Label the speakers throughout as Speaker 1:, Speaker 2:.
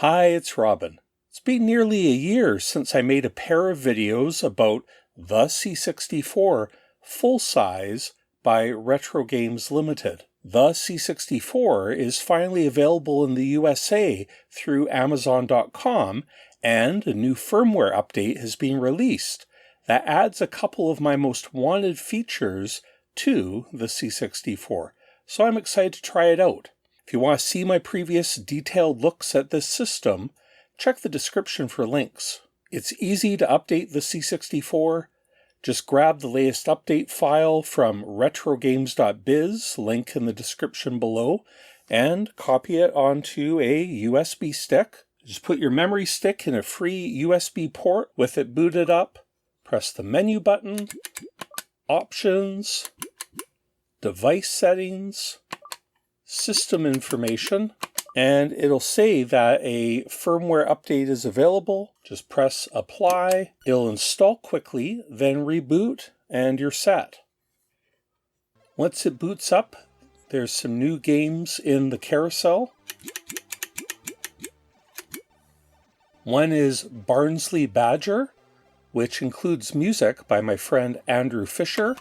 Speaker 1: Hi, it's Robin. It's been nearly a year since I made a pair of videos about the C64 full-size by Retro Games Limited. The C64 is finally available in the USA through Amazon.com, and a new firmware update has been released that adds a couple of my most wanted features to the C64, so I'm excited to try it out. If you want to see my previous detailed looks at this system, check the description for links. It's easy to update the C64. Just grab the latest update file from retrogames.biz, link in the description below, and copy it onto a USB stick. Just put your memory stick in a free USB port with it booted up. Press the menu button, Options, Device Settings, System Information, and it'll say that a firmware update is available. Just press Apply. It'll install quickly, then reboot, and you're set. Once it boots up, there's some new games in the carousel. One is Barnsley Badger, which includes music by my friend Andrew Fisher.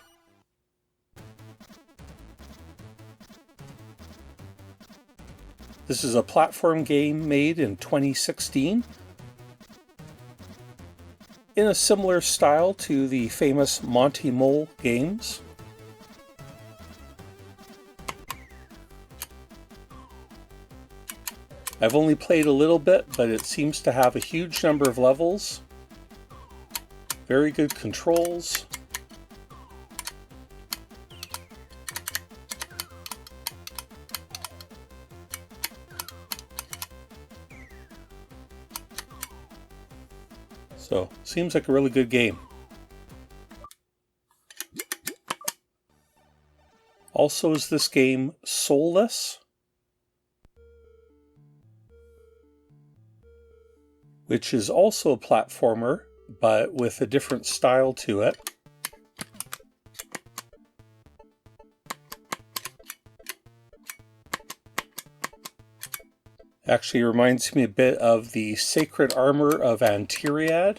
Speaker 1: This is a platform game made in 2016 in a similar style to the famous Monty Mole games. I've only played a little bit, but it seems to have a huge number of levels, very good controls. So, seems like a really good game. Also is this game Soulless, which is also a platformer, but with a different style to it. Actually reminds me a bit of the Sacred Armor of Antiriad,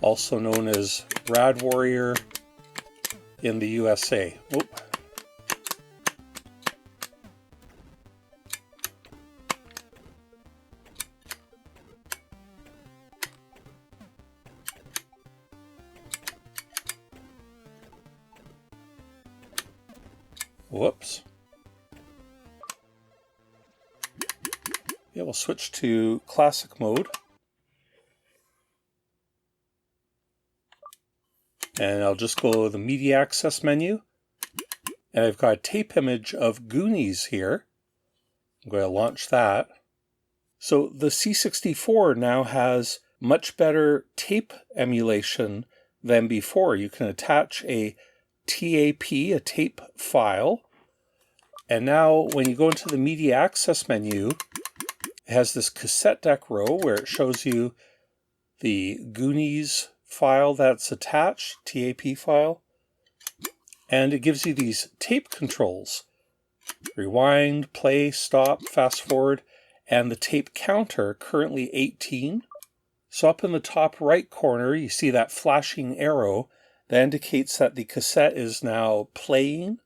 Speaker 1: also known as Rad Warrior in the USA. Oop. Whoops. Yeah, we'll switch to classic mode. And I'll just go to the media access menu. And I've got a tape image of Goonies here. I'm going to launch that. So the C64 now has much better tape emulation than before. You can attach a TAP, a tape file. And now when you go into the media access menu, it has this cassette deck row where it shows you the Goonies file that's attached, TAP file, and it gives you these tape controls. Rewind, play, stop, fast forward, and the tape counter, currently 18. So up in the top right corner, you see that flashing arrow that indicates that the cassette is now playing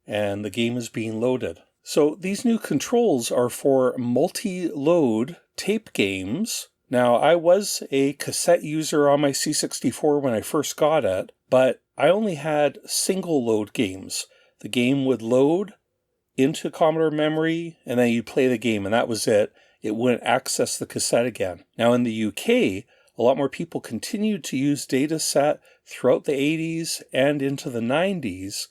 Speaker 1: and the game is being loaded. So these new controls are for multi-load tape games. Now, I was a cassette user on my C64 when I first got it, but I only had single-load games. The game would load into Commodore memory, and then you'd play the game, and that was it. It wouldn't access the cassette again. Now, in the UK, a lot more people continued to use dataset throughout the 80s and into the 90s,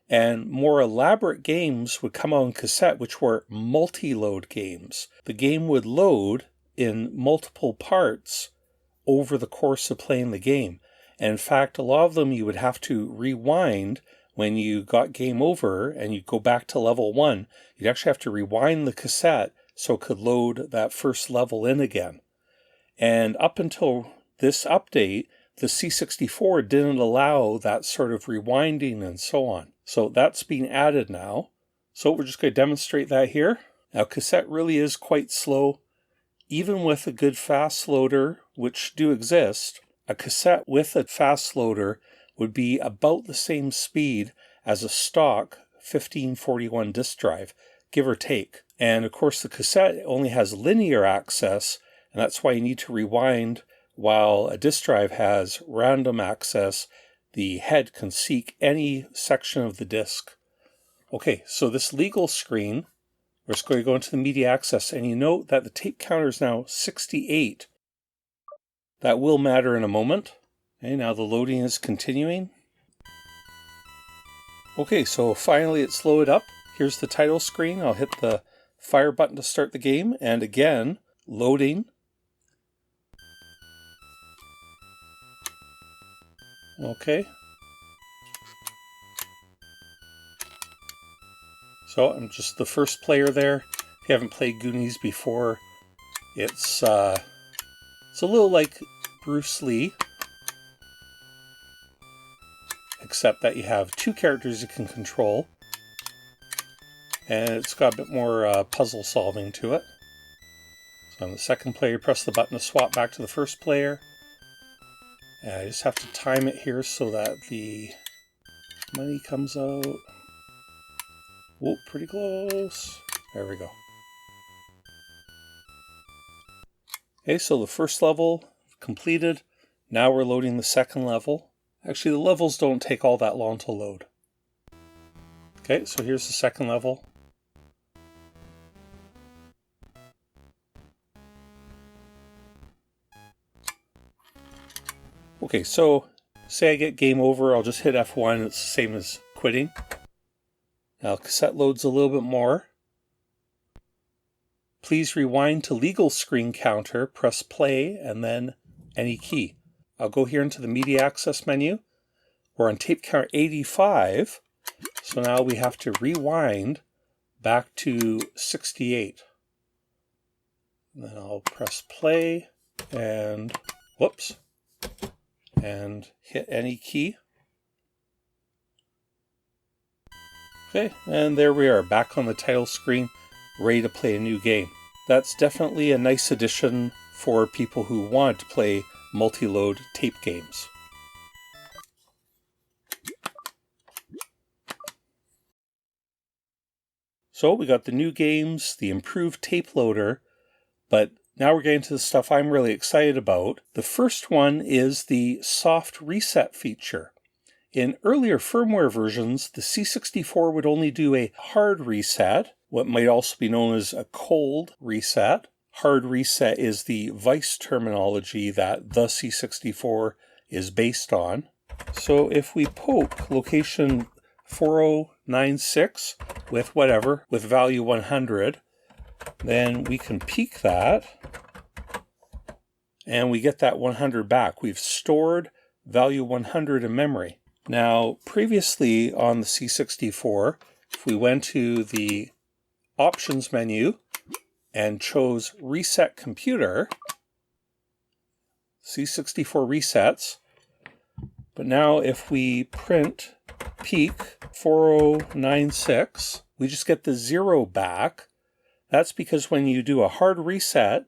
Speaker 1: and more elaborate games would come out on cassette, which were multi-load games. The game would load in multiple parts over the course of playing the game. And in fact, a lot of them you would have to rewind when you got game over and you go back to level 1. You'd actually have to rewind the cassette so it could load that first level in again. And up until this update, the C64 didn't allow that sort of rewinding and so on. So that's being added now. So we're just going to demonstrate that here. Now, cassette really is quite slow. even with a good fast loader, which do exist, a cassette with a fast loader would be about the same speed as a stock 1541 disk drive, give or take. And of course the cassette only has linear access, and that's why you need to rewind, while a disk drive has random access. The head can seek any section of the disk. Okay, so this legal screen, we're just going to go into the media access, and you note that the tape counter is now 68. That will matter in a moment. Okay, now the loading is continuing. Okay, so finally it's loaded up. Here's the title screen. I'll hit the fire button to start the game, and again, loading. Okay. So I'm just the first player there. If you haven't played Goonies before, it's a little like Bruce Lee, except that you have two characters you can control, and it's got a bit more puzzle solving to it. So on the second player, you press the button to swap back to the first player. And I just have to time it here so that the money comes out. Whoa, pretty close. There we go. Okay, so the first level completed. Now we're loading the second level. Actually, the levels don't take all that long to load. Okay, so here's the second level. Okay, so say I get game over, I'll just hit F1. It's the same as quitting. Now cassette loads a little bit more. Please rewind to legal screen counter, press play, and then any key. I'll go here into the media access menu. We're on tape counter 85, so now we have to rewind back to 68. And then I'll press play and whoops, and hit any key. Okay, and there we are, back on the title screen, ready to play a new game. That's definitely a nice addition for people who want to play multi-load tape games. So we got the new games, the improved tape loader, but now we're getting to the stuff I'm really excited about. The first one is the soft reset feature. In earlier firmware versions, the C64 would only do a hard reset, what might also be known as a cold reset. Hard reset is the Vice terminology that TheC64 is based on. So if we poke location 4096 with whatever, with value 100, then we can peek that, and we get that 100 back. We've stored value 100 in memory. Now, previously on the C64, if we went to the options menu and chose reset computer, C64 resets, but now if we print peak 4096, we just get the 0 back. That's because when you do a hard reset,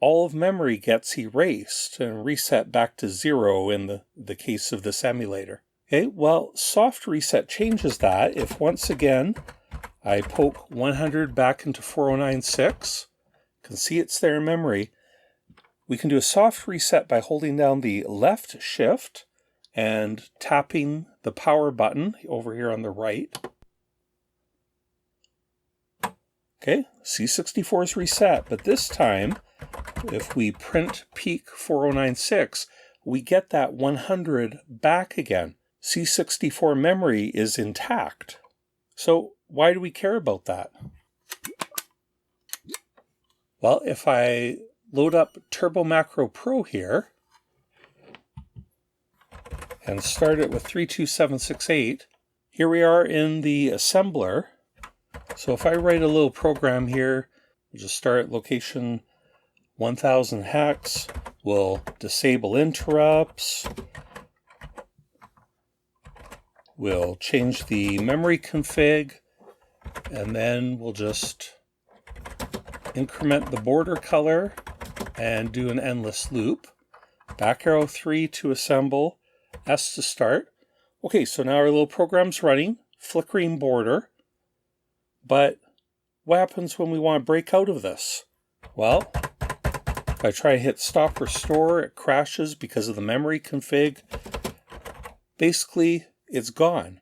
Speaker 1: all of memory gets erased and reset back to 0 in the case of this emulator. Okay, well, soft reset changes that. If once again I poke 100 back into 4096, you can see it's there in memory. We can do a soft reset by holding down the left shift and tapping the power button over here on the right. Okay, C64 is reset, but this time, if we print peak 4096, we get that 100 back again. C64 memory is intact. So why do we care about that? Well, if I load up Turbo Macro Pro here and start it with 32768, here we are in the assembler. So if I write a little program here, we'll just start at location 1000 hex, we'll disable interrupts, we'll change the memory config, and then we'll just increment the border color and do an endless loop. Back arrow 3 to assemble, S to start. Okay, so now our little program's running, flickering border. But what happens when we want to break out of this? Well, if I try to hit stop restore, it crashes because of the memory config. Basically, it's gone.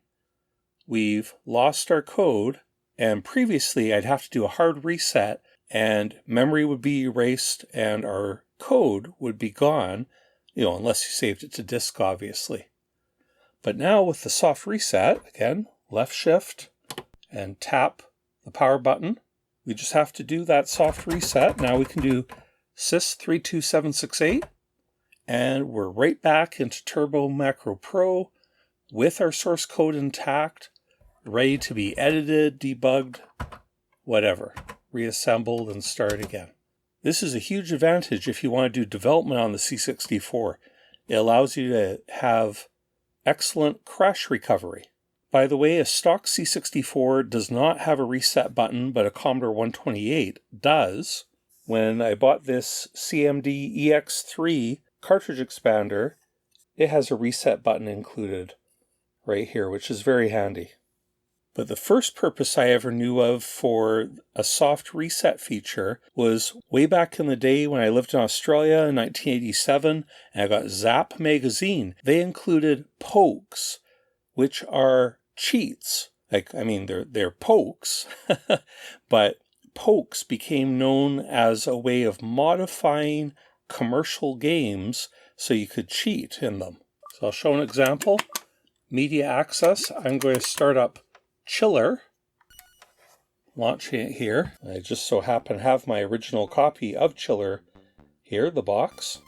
Speaker 1: We've lost our code, and previously I'd have to do a hard reset and memory would be erased and our code would be gone, unless you saved it to disk, obviously. But now with the soft reset, again, left shift and tap the power button. We just have to do that soft reset. Now we can do sys32768 and we're right back into Turbo Macro Pro with our source code intact, ready to be edited, debugged, whatever, reassembled and start again. This is a huge advantage if you want to do development on the C64. It allows you to have excellent crash recovery. By the way, a stock C64 does not have a reset button, but a Commodore 128 does. When I bought this CMD EX3 cartridge expander, it has a reset button included right here, which is very handy. But the first purpose I ever knew of for a soft reset feature was way back in the day when I lived in Australia in 1987 and I got Zap magazine. They included pokes, which are cheats. They're pokes, but pokes became known as a way of modifying commercial games so you could cheat in them. So I'll show an example. Media access. I'm going to start up Chiller, launching it here. I just so happen to have my original copy of Chiller here, the box.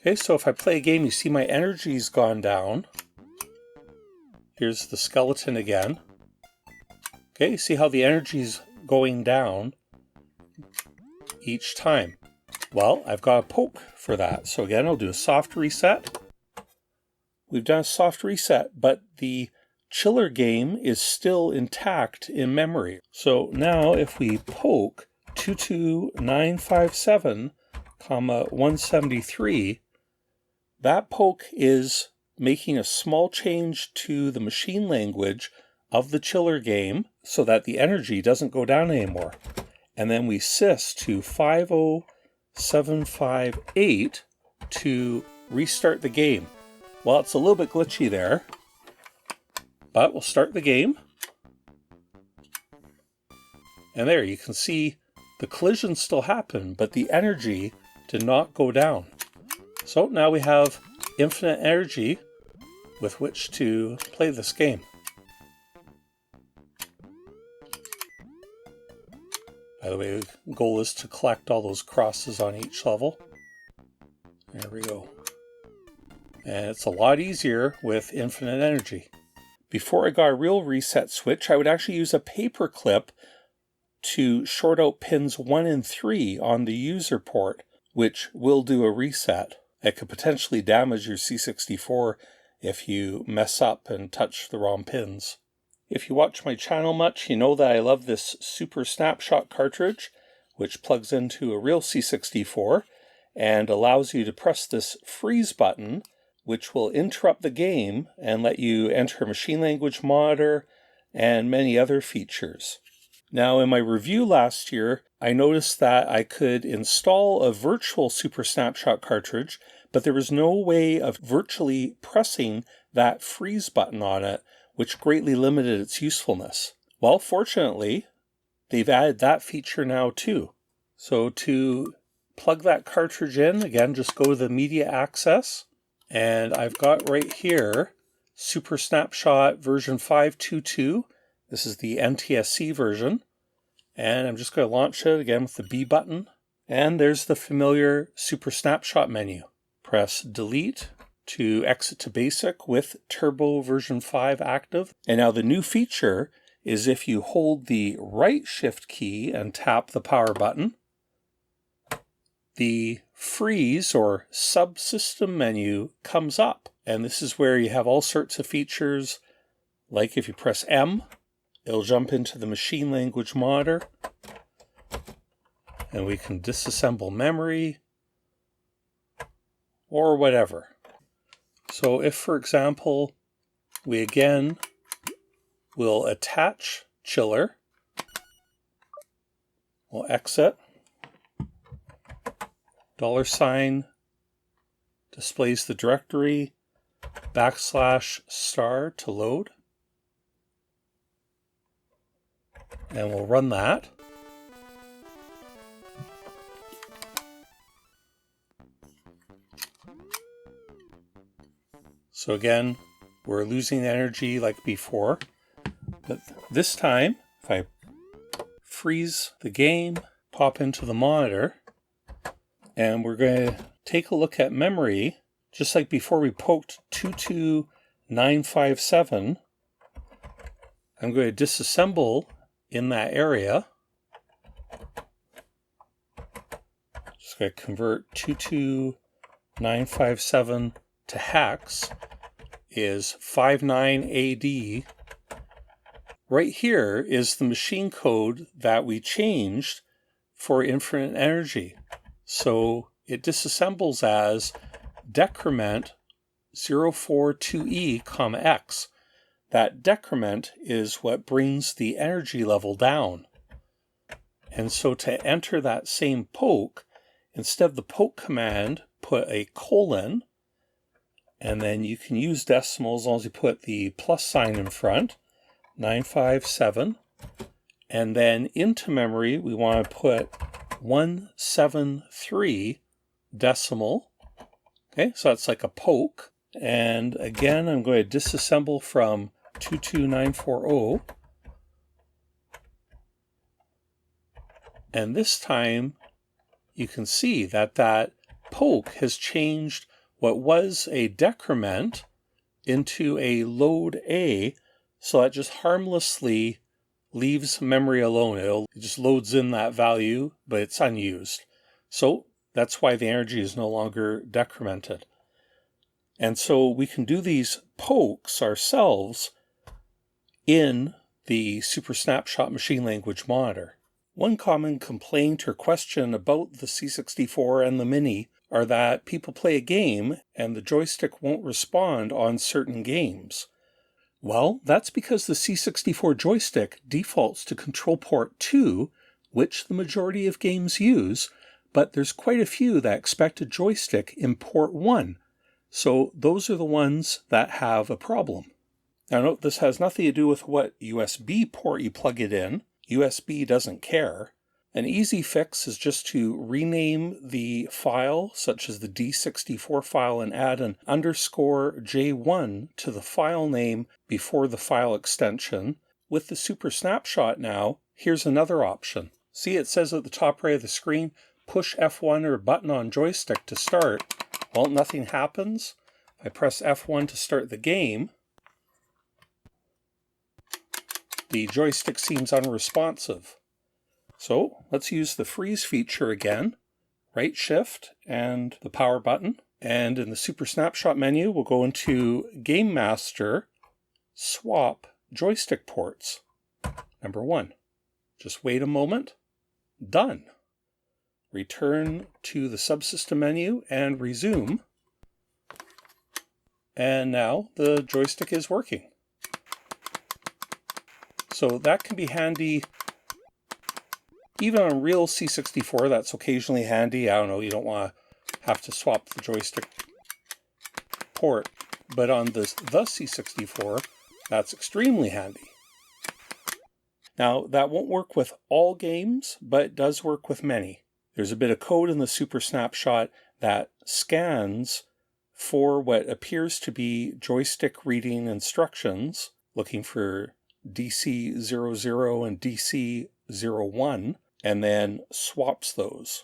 Speaker 1: Okay, so if I play a game, you see my energy's gone down. Here's the skeleton again. Okay, see how the energy's going down each time. Well, I've got a poke for that. So again, I'll do a soft reset. We've done a soft reset, but the Chiller game is still intact in memory. So now if we poke 22957, 173, that poke is making a small change to the machine language of the Chiller game so that the energy doesn't go down anymore. And then we sys to 50758 to restart the game. Well, it's a little bit glitchy there, but we'll start the game. And there you can see the collision still happened, but the energy did not go down. So now we have infinite energy with which to play this game. By the way, the goal is to collect all those crosses on each level. There we go. And it's a lot easier with infinite energy. Before I got a real reset switch, I would actually use a paper clip to short out pins 1 and 3 on the user port, which will do a reset. It could potentially damage your C64 if you mess up and touch the wrong pins. If you watch my channel much, you know that I love this Super Snapshot cartridge, which plugs into a real C64 and allows you to press this freeze button, which will interrupt the game and let you enter a machine language monitor and many other features. Now, in my review last year, I noticed that I could install a virtual Super Snapshot cartridge, but there was no way of virtually pressing that freeze button on it, which greatly limited its usefulness. Well, fortunately, they've added that feature now too. So to plug that cartridge in, again, just go to the media access, and I've got right here Super Snapshot version 5.2.2. This is the NTSC version, and I'm just going to launch it again with the B button, and there's the familiar Super Snapshot menu. Press delete to exit to basic with Turbo version 5 active. And now the new feature is if you hold the right shift key and tap the power button, the freeze or subsystem menu comes up. And this is where you have all sorts of features, like if you press M, it'll jump into the machine language monitor, and we can disassemble memory or whatever. So if, for example, we again will attach chiller, we'll exit, $ displays the directory, \* to load, and we'll run that. So again, we're losing energy like before, but this time, if I freeze the game, pop into the monitor, and we're going to take a look at memory, just like before we poked 22957, I'm going to disassemble in that area. Just going to convert 22957 to hex, is 59AD. Right here is the machine code that we changed for infinite energy. So it disassembles as decrement 042E, X. That decrement is what brings the energy level down. And so to enter that same poke, instead of the poke command, put a colon, and then you can use decimals as long as you put the plus sign in front, 957. And then into memory, we want to put 173 decimal. Okay, so that's like a poke. And again, I'm going to disassemble from 22940. And this time, you can see that that poke has changed what was a decrement into a load A, so that just harmlessly leaves memory alone. It just loads in that value, but it's unused. So that's why the energy is no longer decremented. And so we can do these pokes ourselves in the Super Snapshot machine language monitor. One common complaint or question about the C64 and the Mini are that people play a game and the joystick won't respond on certain games. Well, that's because the C64 joystick defaults to control port 2, which the majority of games use, but there's quite a few that expect a joystick in port 1. So those are the ones that have a problem. Now note, this has nothing to do with what USB port you plug it in. USB doesn't care. An easy fix is just to rename the file, such as the TheC64 file, and add an _J1 to the file name before the file extension. With the Super Snapshot now, here's another option. See, it says at the top right of the screen, push F1 or button on joystick to start. Well, nothing happens. I press F1 to start the game. The joystick seems unresponsive. So let's use the freeze feature again. Right shift and the power button. And in the Super Snapshot menu, we'll go into Game Master, swap joystick ports. Number 1. Just wait a moment. Done. Return to the subsystem menu and resume. And now the joystick is working. So that can be handy. Even on real C64, that's occasionally handy. I don't know, you don't want to have to swap the joystick port. But on the C64, that's extremely handy. Now, that won't work with all games, but it does work with many. There's a bit of code in the Super Snapshot that scans for what appears to be joystick reading instructions, looking for DC00 and DC01, and then swaps those.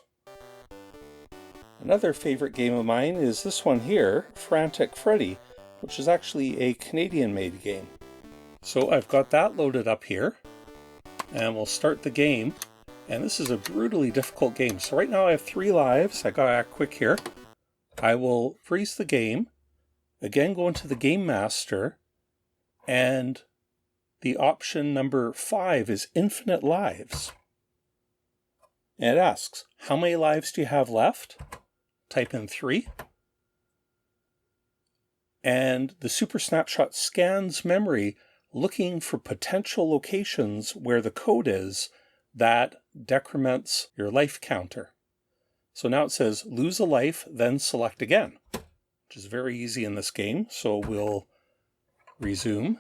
Speaker 1: Another favorite game of mine is this one here, Frantic Freddie, which is actually a Canadian-made game. So I've got that loaded up here, and we'll start the game. And this is a brutally difficult game. So right now I have 3 lives. I gotta act quick here. I will freeze the game, again go into the Game Master, and the option number 5 is infinite lives. And it asks, how many lives do you have left? Type in 3. And the Super Snapshot scans memory looking for potential locations where the code is that decrements your life counter. So now it says lose a life, then select again, which is very easy in this game. So we'll resume.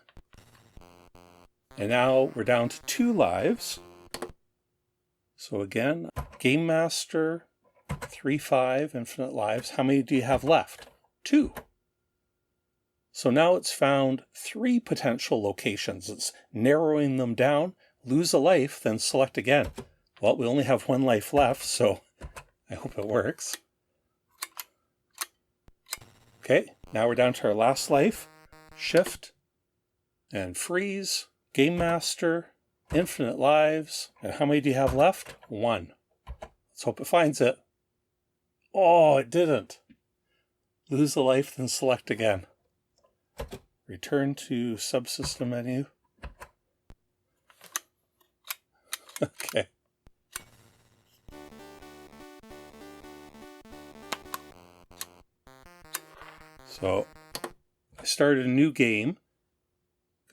Speaker 1: And now we're down to 2 lives. So again, Game Master, 3, 5, infinite lives. How many do you have left? 2. So now it's found 3 potential locations. It's narrowing them down. Lose a life, then select again. Well, we only have 1 life left, so I hope it works. Okay, now we're down to our last life. Shift and freeze. Game Master, infinite lives. And how many do you have left? 1. Let's hope it finds it. Oh, it didn't. Lose a life, then select again. Return to subsystem menu. Okay. So I started a new game.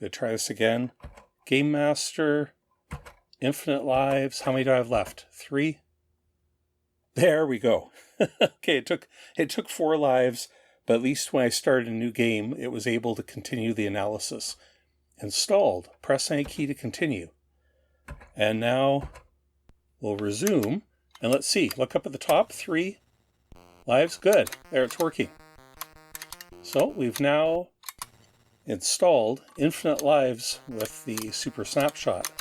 Speaker 1: Gonna try this again. Game Master, infinite lives. How many do I have left? 3. There we go. Okay, it took 4 lives, but at least when I started a new game, it was able to continue the analysis. Installed. Press any key to continue. And now we'll resume. And let's see. Look up at the top. 3 lives. Good. There, it's working. So we've now installed infinite lives with the Super Snapshot.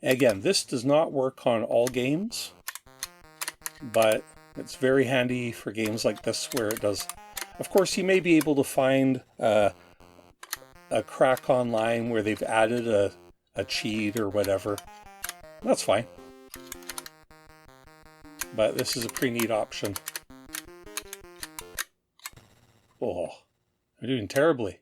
Speaker 1: Again, this does not work on all games, but it's very handy for games like this where it does. Of course, you may be able to find a crack online where they've added a cheat or whatever. That's fine. But this is a pretty neat option. Oh, I'm doing terribly.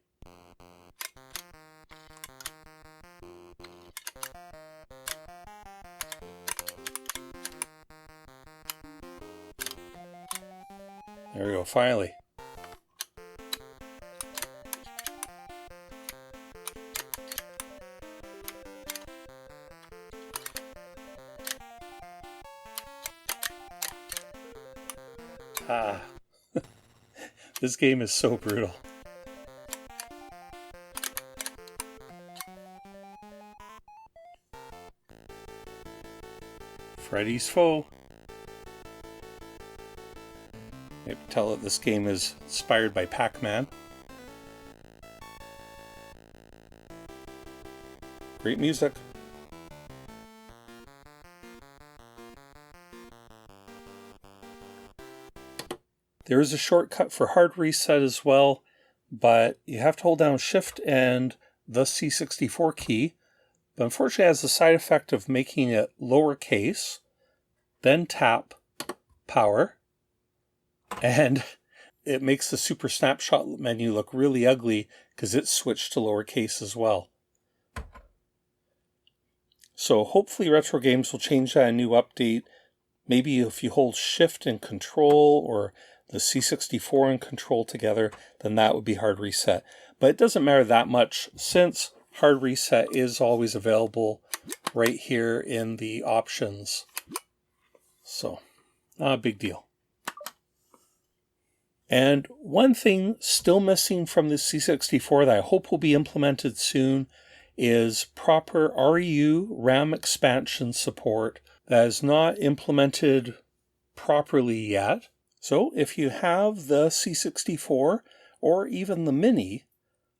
Speaker 1: There we go, finally. Ah, this game is so brutal. Freddie's foe. You can tell that this game is inspired by Pac-Man. Great music. There is a shortcut for hard reset as well, but you have to hold down Shift and the C64 key. But unfortunately it has the side effect of making it lowercase, then tap power, and it makes the Super Snapshot menu look really ugly because it's switched to lowercase as well. So hopefully Retro Games will change that in a new update. Maybe if you hold Shift and Control or the C64 and Control together, then that would be hard reset. But it doesn't matter that much since hard reset is always available right here in the options. So, not a big deal. And one thing still missing from the C64 that I hope will be implemented soon is proper REU RAM expansion support. That is not implemented properly yet. So if you have the C64 or even the Mini,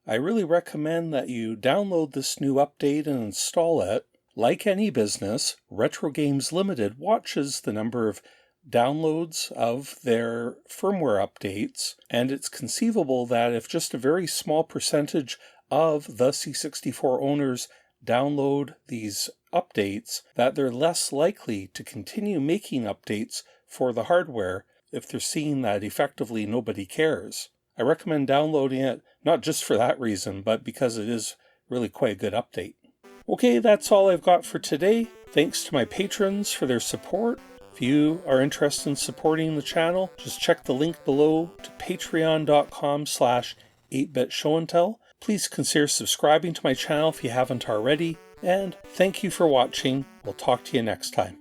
Speaker 1: I really recommend that you download this new update and install it. Like any business, Retro Games Limited watches the number of downloads of their firmware updates, and it's conceivable that if just a very small percentage of the C64 owners download these updates, that they're less likely to continue making updates for the hardware if they're seeing that effectively nobody cares. I recommend downloading it, not just for that reason, but because it is really quite a good update. Okay, that's all I've got for today. Thanks to my patrons for their support. If you are interested in supporting the channel, just check the link below to patreon.com/8bitshowandtell. Please consider subscribing to my channel if you haven't already, and thank you for watching. We'll talk to you next time.